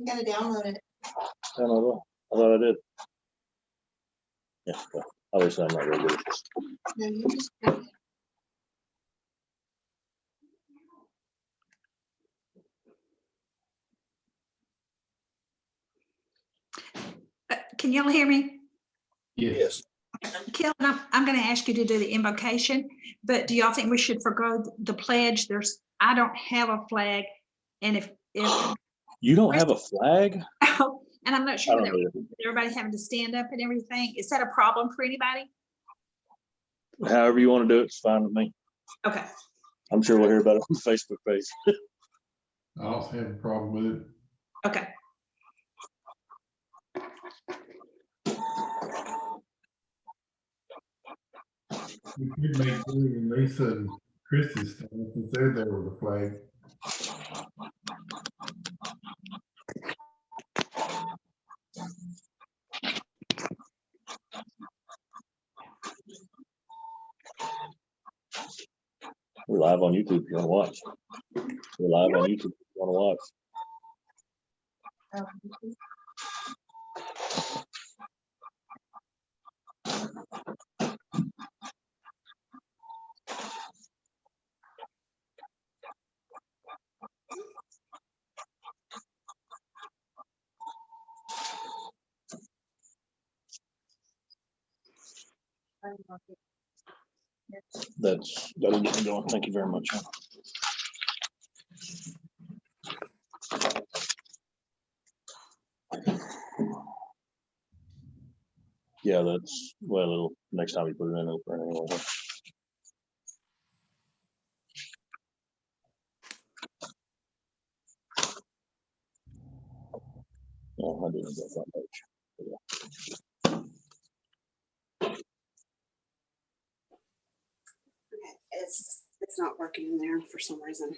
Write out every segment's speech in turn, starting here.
You gotta download it. I don't know. I thought I did. Yeah, well, obviously I'm not very good at this. No, you just click it. Can y'all hear me? Yes. Kelvin, I'm going to ask you to do the invocation, but do y'all think we should forgo the pledge? I don't have a flag, and if You don't have a flag? and I'm not I sure don't that either. everybody having to stand up and everything. Is that a problem for anybody? However you want to do it, it's fine with me. Okay. I'm sure we'll hear about it on the Facebook page. I don't have a problem with it. Okay. We could make Julie and Lisa and Chris's stand since they're there with the flag. We're live on YouTube if you want to watch. We're live on YouTube if you want to watch. That'll get me going. Thank you very much. Yeah, that's well. Next time you put it in, it'll print anyway. No, I didn't get that much. Okay, it's not working in there for some reason.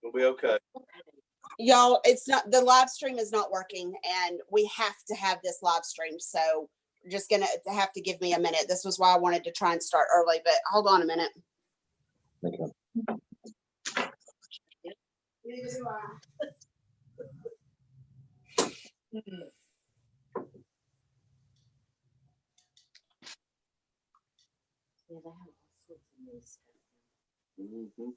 We'll be okay. Y'all, it's not, the live stream is not working and we have to have this live stream. So you're just gonna have to give me a minute. This was why I wanted to try and start early, but hold on a minute. Okay. Yeah, they have all sorts of new stuff. Mhm.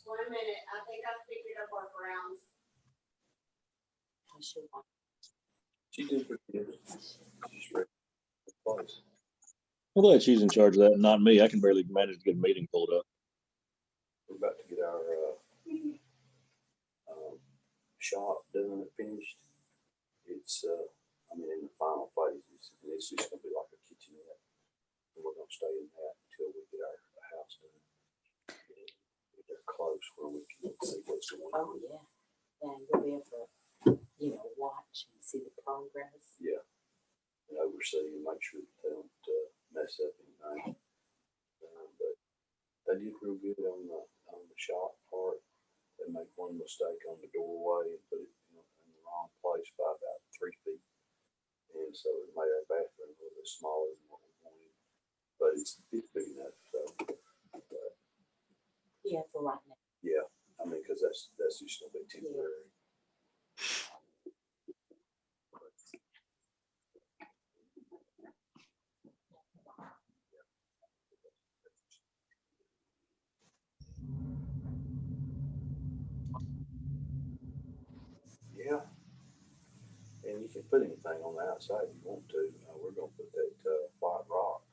One minute, I think I figured a workaround. I should want. She did pretty good. She's ready for place. I'm glad she's in charge of that, and not me. I can barely manage to get a meeting pulled up. We're about to get our shop done and finished. It's I mean in the final phases, and it's just gonna be like a kitchenette. And we're gonna stay in that until we get our house done. They're close where we can see what's going on. Oh, yeah. And you'll be able to, watch and see the progress. Yeah. And oversee and make sure that they don't mess up anything. But they did real good on the shop part. They made one mistake on the doorway and put it in the wrong place by about 3 feet. And so it made our bathroom a little bit smaller than what we wanted. But it's big enough. So Yeah, for right now. yeah, I mean, because that's just gonna be temporary. Yeah. And you can put anything on the outside you want to. We're gonna put that white rock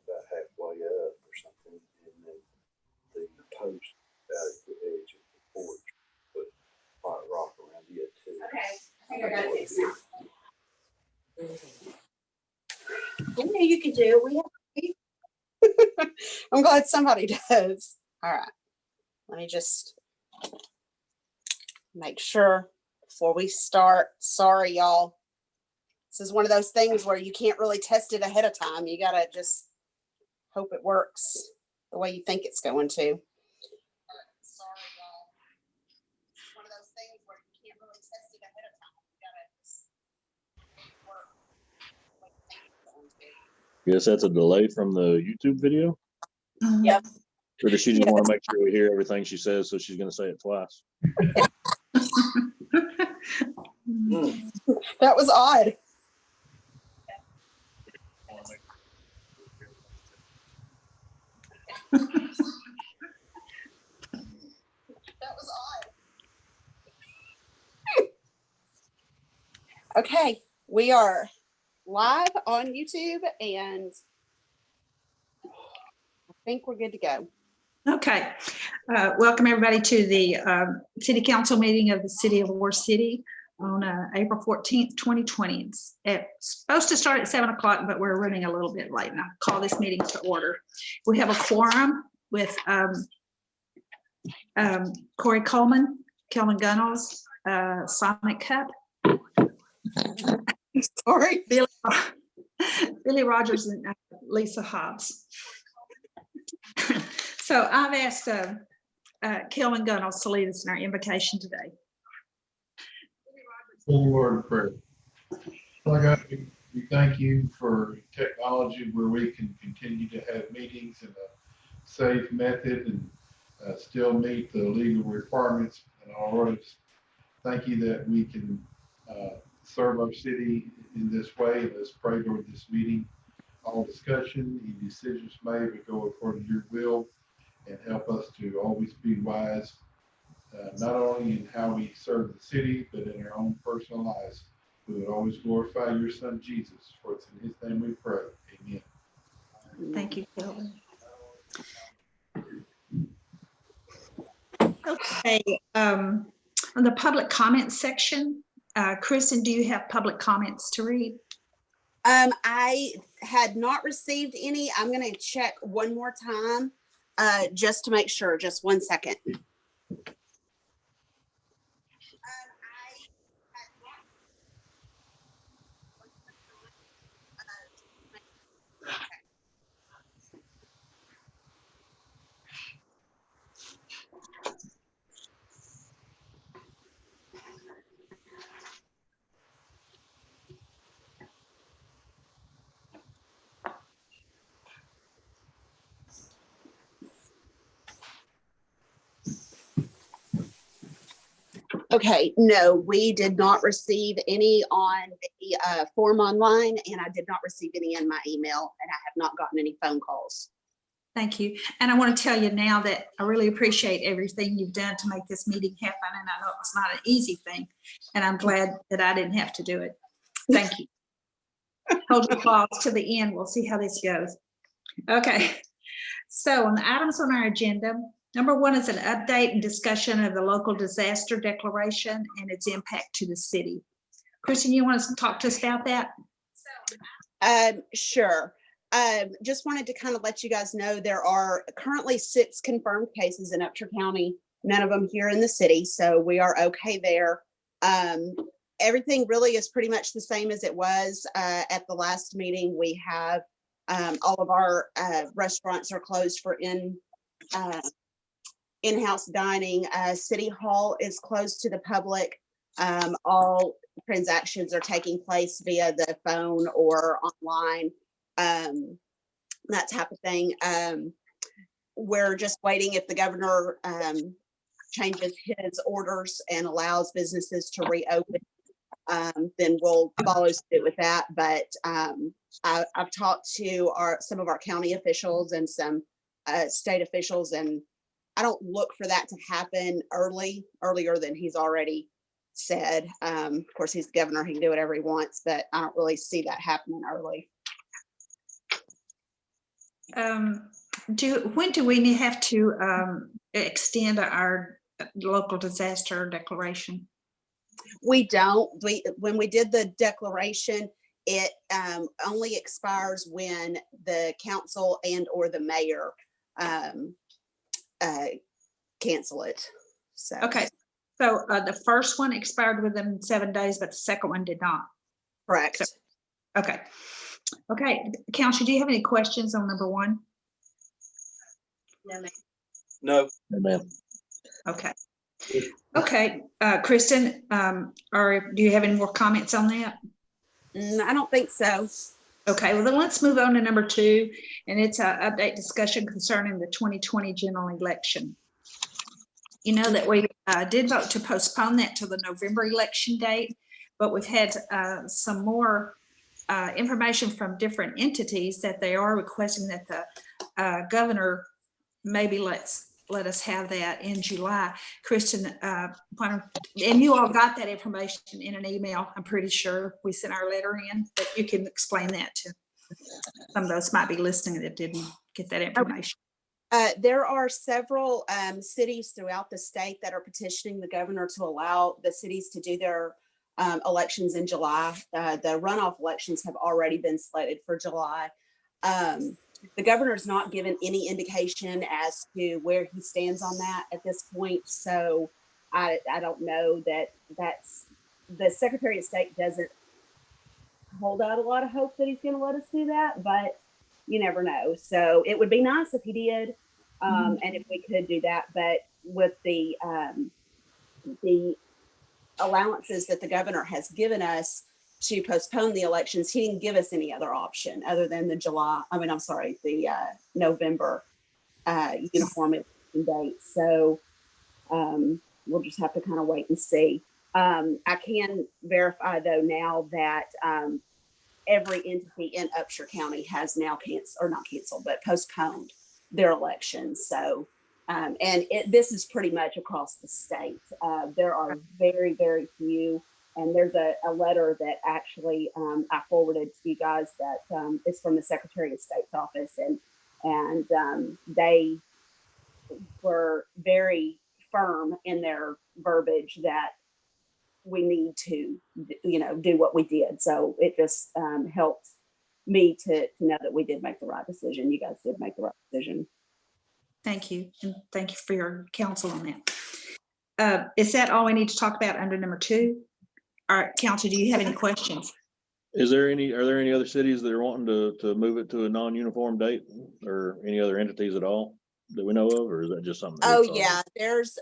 about halfway up or something, and then the post out at the edge of the porch, put white rock around it too. Okay, I think I got it fixed now. We knew you could do it. We have I'm glad somebody does. All right. Let me just make sure before we start. Sorry, y'all. This is one of those things where you can't really test it ahead of time. You gotta just hope it works the way you think it's going to. Sorry, y'all. It's one of those things where you can't really test it ahead of time. You gotta just work the way you think it's going to. Guess that's a delay from the YouTube video? Yep. Or does she just want to make sure we hear everything she says, so she's gonna say it twice? That was odd. That was odd. Okay, we are live on YouTube and I think we're good to go. Okay, welcome everybody to the City Council meeting of the City of War City on April 14th, 2020. It's supposed to start at 7 o'clock, but we're running a little bit late, and I call this meeting to order. We have a quorum with Corey Coleman, Kelvin Gunnels, Sonic Cup, Sorry. Billy Rogers, and Lisa Hobbs. So I've asked Kelvin Gunnels to lead us in our invocation today. Lord, prayer. Lord God, we thank you for technology where we can continue to have meetings in a safe method and still meet the legal requirements and all orders. Thank you that we can serve our city in this way. Let's pray during this meeting. All discussion, any decisions made would go according to your will and help us to always be wise, not only in how we serve the city, but in our own personal lives. We would always glorify your son, Jesus, for it's in his name we pray. Amen. Thank you, Kelvin. Okay, on the public comment section, Kristen, do you have public comments to read? I had not received any. I'm going to check one more time just to make sure. Just 1 second. Okay, no, we did not receive any on the form online, and I did not receive any in my email, and I have not gotten any phone calls. Thank you. And I want to tell you now that I really appreciate everything you've done to make this meeting happen. And I know it's not an easy thing, and I'm glad that I didn't have to do it. Thank you. Hold your applause to the end. We'll see how this goes. Okay. So on the items on our agenda, number 1 is an update and discussion of the local disaster declaration and its impact to the city. Kristen, you want to talk to us about that? Sure. Just wanted to kind of let you guys know there are currently 6 confirmed cases in Upshur County, none of them here in the city, so we are okay there. Everything really is pretty much the same as it was at the last meeting. We have all of our restaurants are closed for in-house dining. City Hall is closed to the public. All transactions are taking place via the phone or online, that type of thing. We're just waiting if the governor changes his orders and allows businesses to reopen, then we'll follow suit with that. But I've talked to some of our county officials and some state officials, and I don't look for that to happen earlier than he's already said. Of course, he's the governor, he can do whatever he wants, but I don't really see that happening early. When do we have to extend our local disaster declaration? We don't. When we did the declaration, it only expires when the council and or the mayor cancel it. So. Okay, so the first one expired within 7 days, but the second one did not. Correct. Okay. Okay, Council, do you have any questions on number 1? No, ma'am. No, Amen. Okay. Okay, Kristen, or do you have any more comments on that? I don't think so. Okay, well then let's move on to number 2, and it's a update discussion concerning the 2020 general election. You know that we did vote to postpone that to the November election date, but we've had some more information from different entities that they are requesting that the governor maybe let us have that in July. Kristen, and you all got that information in an email. I'm pretty sure we sent our letter in, but you can explain that to some of those might be listening that didn't get that information. There are several cities throughout the state that are petitioning the governor to allow the cities to do their elections in July. The runoff elections have already been slated for July. The governor's not given any indication as to where he stands on that at this point. So I don't know that's the Secretary of State doesn't hold out a lot of hope that he's going to let us do that, but you never know. So it would be nice if he did. And if we could do that, but with the allowances that the governor has given us to postpone the elections, he didn't give us any other option other than the November uniform election date. So we'll just have to kind of wait and see. I can verify though now that every entity in Upshur County has now postponed their elections. So, this is pretty much across the state. There are very, very few, and there's a letter that actually I forwarded to you guys that is from the Secretary of State's office, and they were very firm in their verbiage that we need to, do what we did. So it just helped me to know that we did make the right decision. You guys did make the right decision. Thank you. And thank you for your counsel on that. Is that all we need to talk about under number 2? All right, Council, do you have any questions? Are there any other cities that are wanting to move it to a non-uniform date, or any other entities at all that we know of, or is that just something? Oh yeah, there's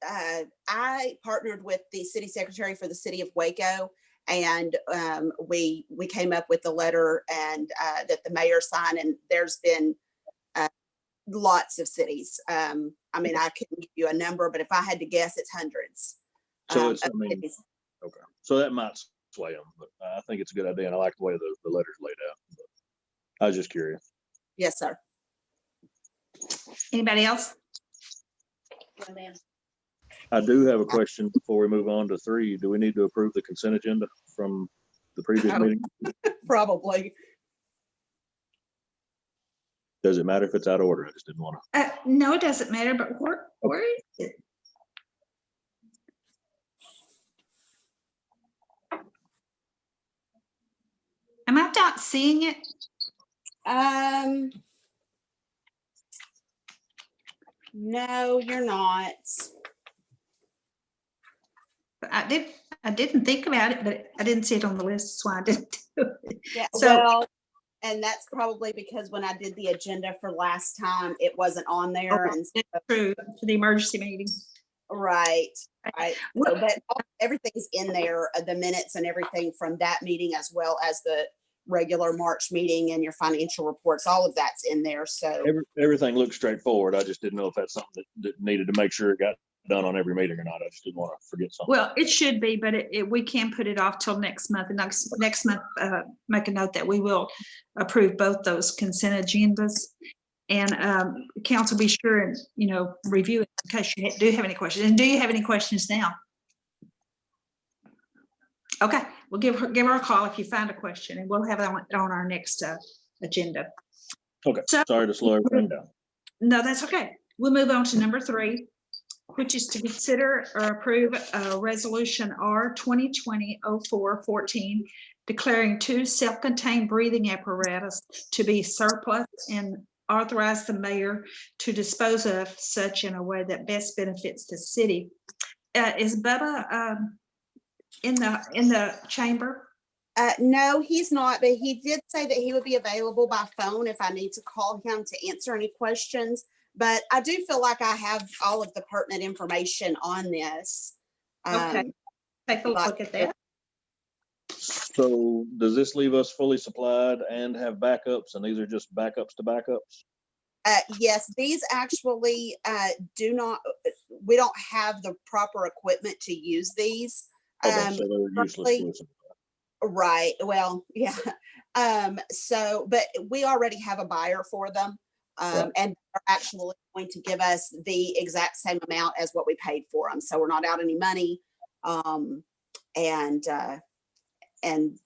I partnered with the city secretary for the city of Waco, and we came up with the letter and that the mayor signed, and there's been lots of cities. I mean, I couldn't give you a number, but if I had to guess, it's hundreds. So it's, okay. So that might sway them, but I think it's a good idea, and I like the way the letter's laid out. But I was just curious. Yes, sir. Anybody else? No, ma'am. I do have a question before we move on to 3. Do we need to approve the consent agenda from the previous meeting? Probably. Does it matter if it's out of order? I just didn't want to. No, it doesn't matter, but where is it? Am I not seeing it? No, you're not. I didn't think about it, but I didn't see it on the list, so I didn't do it. Yeah, So- well, and that's probably because when I did the agenda for last time, it wasn't on there. Okay. And so, True, for the emergency meeting. right. So, Well, but everything's in there, the minutes and everything from that meeting, as well as the regular March meeting and your financial reports, all of that's in there. So, Everything looks straightforward. I just didn't know if that's something that needed to make sure it got done on every meeting or not. I just didn't want to forget something. well, it should be, but we can put it off till next month. And next month, make a note that we will approve both those consent agendas. And council, be sure and, review it in case you do have any questions. And do you have any questions now? Okay, we'll give her a call if you find a question, and we'll have it on our next agenda. Okay, So- sorry to slow everything down. No, that's okay. We'll move on to number 3, which is to consider or approve resolution R 2020-04-14 declaring 2 self-contained breathing apparatus to be surplus and authorize the mayor to dispose of such in a way that best benefits the city. Is Bubba in the chamber? No, he's not, but he did say that he would be available by phone if I need to call him to answer any questions. But I do feel like I have all of the pertinent information on this. Okay. Take a look at that. So does this leave us fully supplied and have backups, and these are just backups to backups? Yes, these actually we don't have the proper equipment to use these. Okay, so they're useless. roughly- to us. Right, well, yeah. So, but we already have a buyer for them. Right. And they're actually going to give us the exact same amount as what we paid for them. So we're not out any money. And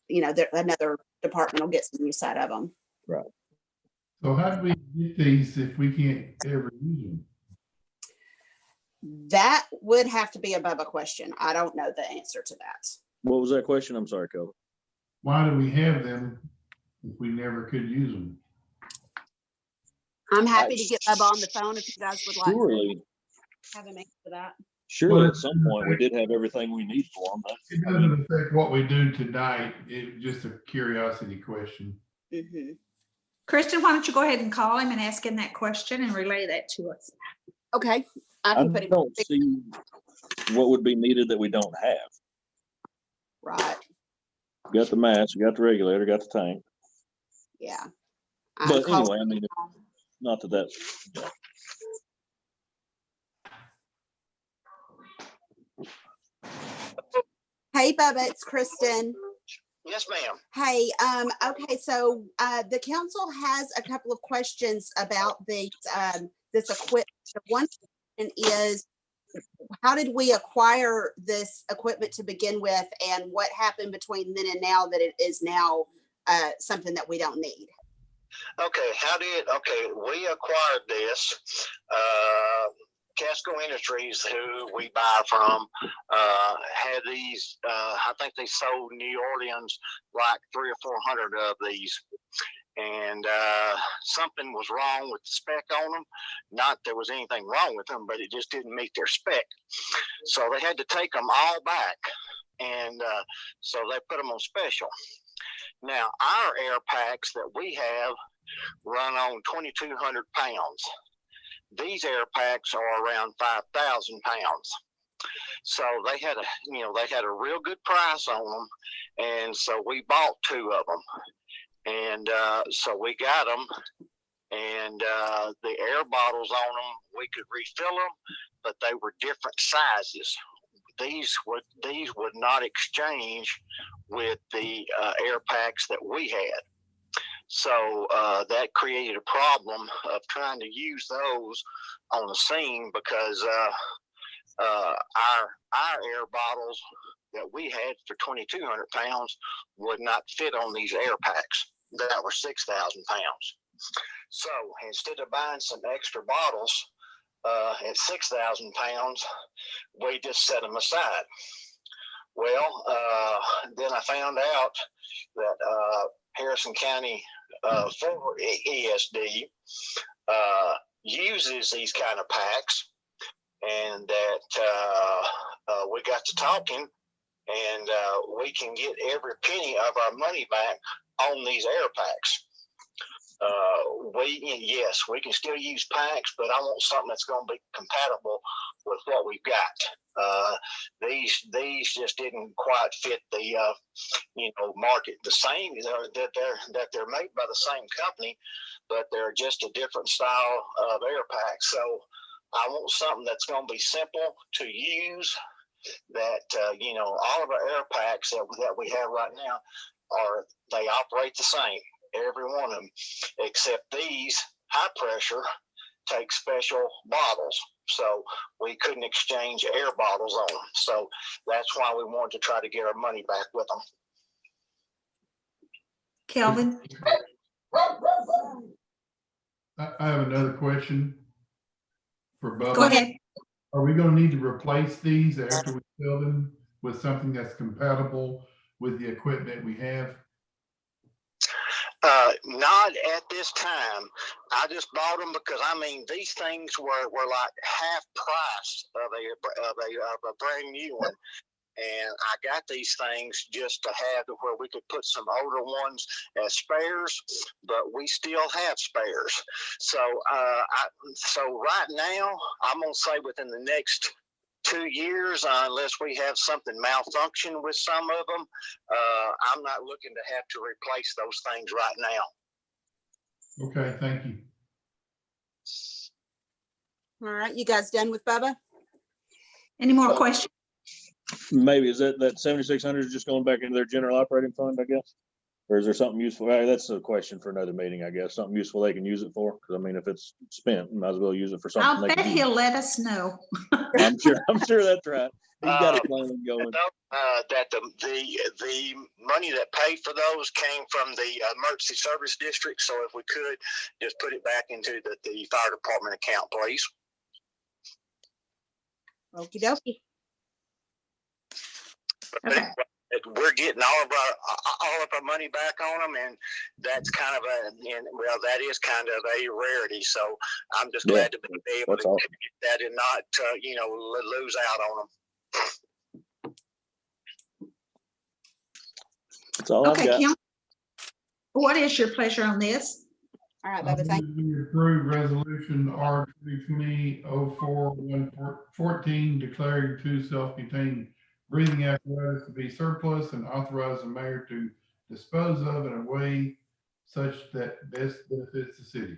you know, another department will get some use out of them. So how do we get these if we can't ever use them? That would have to be a Bubba question. I don't know the answer to that. What was that question? I'm sorry, Kelvin. Why do we have them if we never could use them? I'm happy to get Bubba on the phone if you guys would like to Surely, have him answer that. surely at some point we did have everything we need for them. It doesn't affect what we do tonight. It's just a curiosity question. Mhm. Kristen, why don't you go ahead and call him and ask him that question and relay that to us? Okay, I I can put him don't see what would be needed that we don't have. right. Got the mask, got the regulator, got the tank. Yeah. But anyway, I mean, not that that's, yeah. Hey, Bubba, it's Kristen. Yes, ma'am. Hey, okay, so the council has a couple of questions about the this equipment. One question is, how did we acquire this equipment to begin with, and what happened between then and now that it is now something that we don't need? Okay, we acquired this. Casco Industries, who we buy from, had these, I think they sold New Orleans like 300 or 400 of these. And something was wrong with the spec on them. Not there was anything wrong with them, but it just didn't meet their spec. So they had to take them all back. And so they put them on special. Now, our air packs that we have run on 2,200 pounds. These air packs are around 5,000 pounds. So they had a real good price on them. And so we bought 2 of them. And so we got them, and the air bottles on them, we could refill them, but they were different sizes. These would not exchange with the air packs that we had. So that created a problem of trying to use those on the scene because our air bottles that we had for 2,200 pounds would not fit on these air packs that were 6,000 pounds. So instead of buying some extra bottles at 6,000 pounds, we just set them aside. Well, then I found out that Harrison County for ESD uses these kind of packs, and that we got to talking, and we can get every penny of our money back on these air packs. Yes, we can still use packs, but I want something that's going to be compatible with what we've got. These just didn't quite fit the market. The same that they're made by the same company, but they're just a different style of air pack. So I want something that's going to be simple to use. That all of our air packs that we have right now they operate the same, every one of them, except these high pressure take special bottles, so we couldn't exchange air bottles on them. So that's why we wanted to try to get our money back with them. Kelvin? I have another question for Bubba. Go ahead. Are we gonna need to replace these after we fill them with something that's compatible with the equipment we have? Not at this time. I just bought them because I mean these things were like half price of a brand new one. And I got these things just to have to where we could put some older ones as spares, but we still have spares. So so right now I'm gonna say within the next 2 years, unless we have something malfunction with some of them, I'm not looking to have to replace those things right now. Okay, thank you. All right, you guys done with Bubba? Any more questions? Maybe is that 7,600 is just going back into their general operating fund, I guess? Or is there something useful? That's a question for another meeting, I guess. Something useful they can use it for? Because I mean, if it's spent, might as well use it for something. I'll they bet can use. he'll let us know. I'm sure that's right. He's got a plan going. That the money that paid for those came from the emergency service district. So if we could just put it back into the fire department account, please. Okie dokie. Okay. We're getting all of our money back on them, and that's kind of that is kind of a rarity. So I'm just glad to be able to get that and not lose out on them. That's all I've Okay, got. Kim, what is your pleasure on this? All right, Bubba, thank you. We approve resolution R 2020-04-14 declaring two self-contained breathing apparatus to be surplus and authorize the mayor to dispose of in a way such that best benefits the city.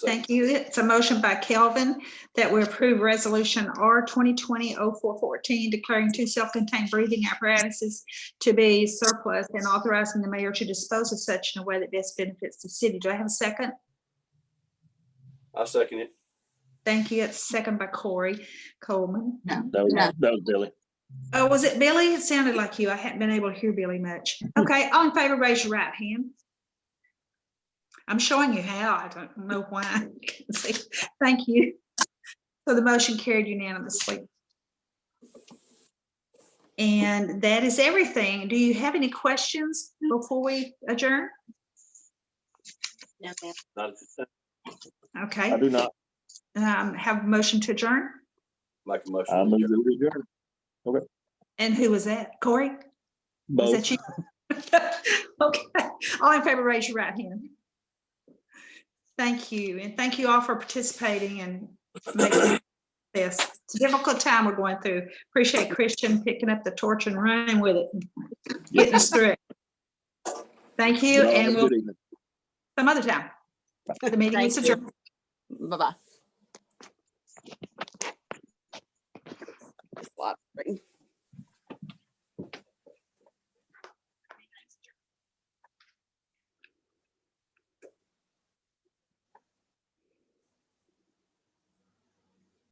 Thank you. It's a motion by Kelvin that we approve resolution R 2020-04-14 declaring two self-contained breathing apparatuses to be surplus and authorizing the mayor to dispose of such in a way that best benefits the city. Do I have a second? I second it. Thank you. It's second by Corey Coleman. That was Billy. Oh, was it Billy? It sounded like you. I hadn't been able to hear Billy much. Okay, all in favor, raise your right hand. I'm showing you how. I don't know why. Thank you. So the motion carried unanimously. And that is everything. Do you have any questions before we adjourn? No, ma'am. Not at this time. Okay. I do not. Have a motion to adjourn. Make a motion. I move that we adjourn. And who was that? Corey? Was Both. that you? Okay. All in favor, raise your right hand. Thank you. And thank you all for participating and making this. It's a difficult time we're going through. Appreciate Christian picking up the torch and running with it, getting us through it. Thank you. Y'all have And a we'll good evening. some other time. The meeting is Thank you. adjourned. Bye-bye.